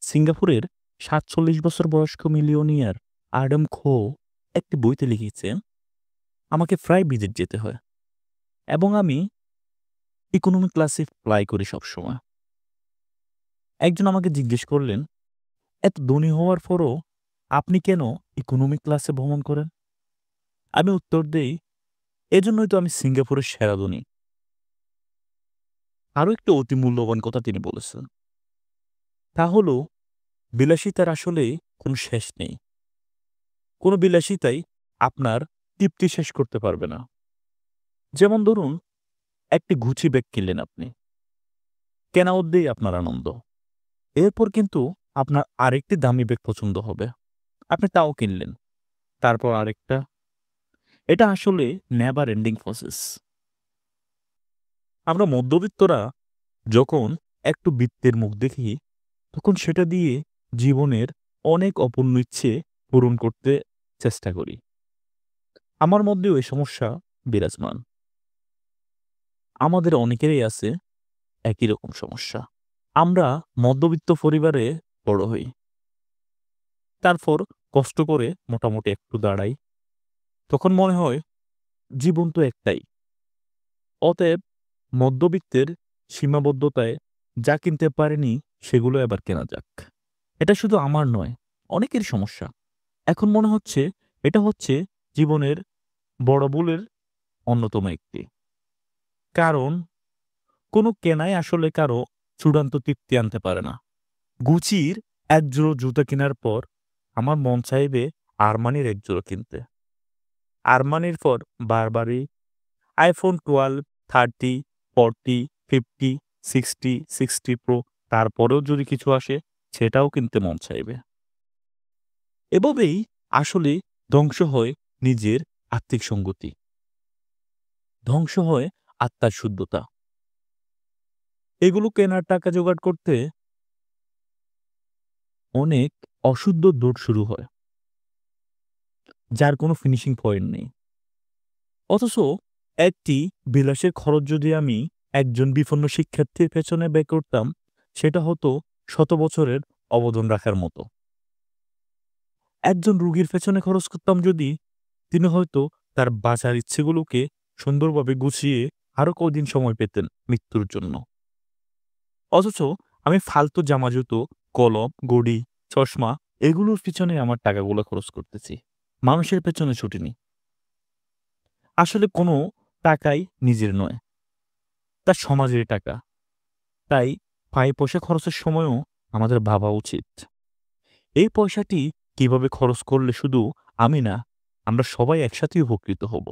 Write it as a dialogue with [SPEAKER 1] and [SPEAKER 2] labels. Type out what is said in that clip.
[SPEAKER 1] সিঙ্গাপুরের ৪৭ বছর বয়স্ক মিলিয়নিয়ার অ্যাডাম খো একটি বইতে লিখেছেন, আমাকে প্রায় বিদেশ যেতে হয় এবং আমি ইকোনমি ক্লাসে ফ্লাই করি সবসময়। একজন আমাকে জিজ্ঞেস করলেন, এত ধনী হওয়ার পরও আপনি কেন ইকোনমি ক্লাসে ভ্রমণ করেন? আমি উত্তর দেই, এজন্যই তো আমি সিঙ্গাপুরের সেরা ধনী। আরও একটি অতি মূল্যবান কথা তিনি বলেছেন, তা হল বিলাসিতার আসলে কোনো শেষ নেই। কোনো বিলাসিতাই আপনার তৃপ্তি শেষ করতে পারবে না। যেমন ধরুন, একটি গুচি ব্যাগ কিনলেন আপনি, কেনা অবধিই আপনার আনন্দ। এরপর কিন্তু আপনার আরেকটি দামি ব্যাগ পছন্দ হবে, আপনি তাও কিনলেন, তারপর আরেকটা। এটা আসলে নেভার এন্ডিং প্রসেস। আমরা মধ্যবিত্তরা যখন একটু বৃত্তের মুখ দেখি, তখন সেটা দিয়ে জীবনের অনেক অপূর্ণ ইচ্ছে পূরণ করতে চেষ্টা করি। আমার মধ্যেও এই সমস্যা বিরাজমান। আমাদের অনেকেরই আছে একই রকম সমস্যা। আমরা মধ্যবিত্ত পরিবারে বড় হই, তারপর কষ্ট করে মোটামুটি একটু দাঁড়াই। তখন মনে হয় জীবন তো একটাই। অতএব মধ্যবিত্তের সীমাবদ্ধতায় যা কিনতে পারেনি সেগুলো এবার কেনা যাক। এটা শুধু আমার নয়, অনেকের সমস্যা। এখন মনে হচ্ছে এটা হচ্ছে জীবনের বড় ভুলের অন্যতম একটি। কারণ কোনো কেনাই আসলে কারো চূড়ান্ত তৃপ্তি আনতে পারে না। গুচির এক জোড়ো জুতা কেনার পর আমার মন চাইবে আরমানির এক জোড়া কিনতে। আরমানির পর বারবারই আইফোন 12, 30, 40, 50, 60, 60 প্রো, তারপরেও যদি কিছু আসে সেটাও কিনতে মন চাইবে। এভাবেই আসলে ধ্বংস হয় নিজের আত্মিক সঙ্গতি, ধ্বংস হয় আত্মার শুদ্ধতা। এগুলো কেনার টাকা জোগাড় করতে অনেক অশুদ্ধ দৌড় শুরু হয়, যার কোনো ফিনিশিং পয়েন্ট নেই। অথচ একটি বিলাসের খরচ যদি আমি একজন বিপন্ন শিক্ষার্থীর পেছনে ব্যয় করতাম, সেটা হতো শত বছরের অবদান রাখার মতো। একজন রুগীর পেছনে খরচ করতাম যদি, তিনি হয়তো তার বাঁচার ইচ্ছেগুলোকে সুন্দরভাবে গুছিয়ে আরো কদিন সময় পেতেন মৃত্যুর জন্য। অথচ আমি ফালতু জামা জুতো, কলম, ঘড়ি, চশমা এগুলোর পিছনে আমার টাকাগুলো খরচ করতেছি, মানুষের পেছনে ছুটিনি। আসলে কোনো টাকাই নিজের নয়, তা সমাজের টাকা। তাই পায়ে পয়সা খরচের সময়ও আমাদের ভাবা উচিত, এই পয়সাটি কিভাবে খরচ করলে শুধু আমি না, আমরা সবাই একসাথেই উপকৃত হব।